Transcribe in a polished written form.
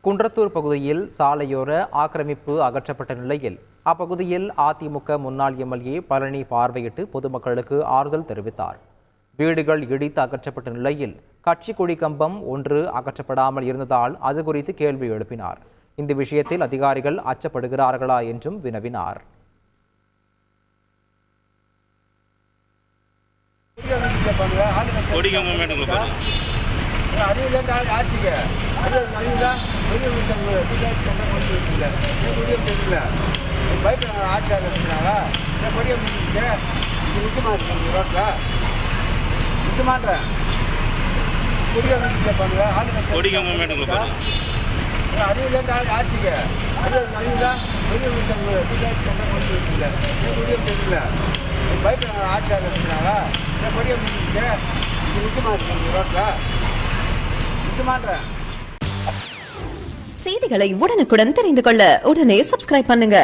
குன்றத்தூர் பகுதியில் சாலையோர ஆக்கிரமிப்பு அகற்றப்பட்ட நிலையில் அப்பகுதியில் அதிமுக முன்னாள் எம்எல்ஏ பழனி பார்வையிட்டு பொதுமக்களுக்கு ஆறுதல் தெரிவித்தார். வீடுகள் இடித்து அகற்றப்பட்ட நிலையில் கட்சி கொடி கம்பம் ஒன்று அகற்றப்படாமல் இருந்ததால் அது குறித்து கேள்வி எழுப்பினார். இந்த விஷயத்தில் அதிகாரிகள் அச்சப்படுகிறார்களா என்றும் வினவினார். ஆட்சிக்கு ஆட்சியாக இருக்கிறாங்களா கொடியை முடிச்சுட்டு முக்கியமாக இருக்கு ரோட்டில் முக்கியமான்றேன் கொடியை முடிச்சு கேட்பாங்க அறிவுலேருந்து ஆட்சிக்கு அது அறிவுதான் கொடியை முடிச்சாங்க கொடியை தெரியல பயப்படுறாங்க ஆட்சியாக இருக்கிறாங்களா கொடியை முடிச்சுட்டு முக்கியமாக இருக்கு ரோட்டில் முக்கியமான்றேன். செய்திகளை உடனுக்குடன் தெரிந்து கொள்ள உடனே சப்ஸ்கிரைப் பண்ணுங்க.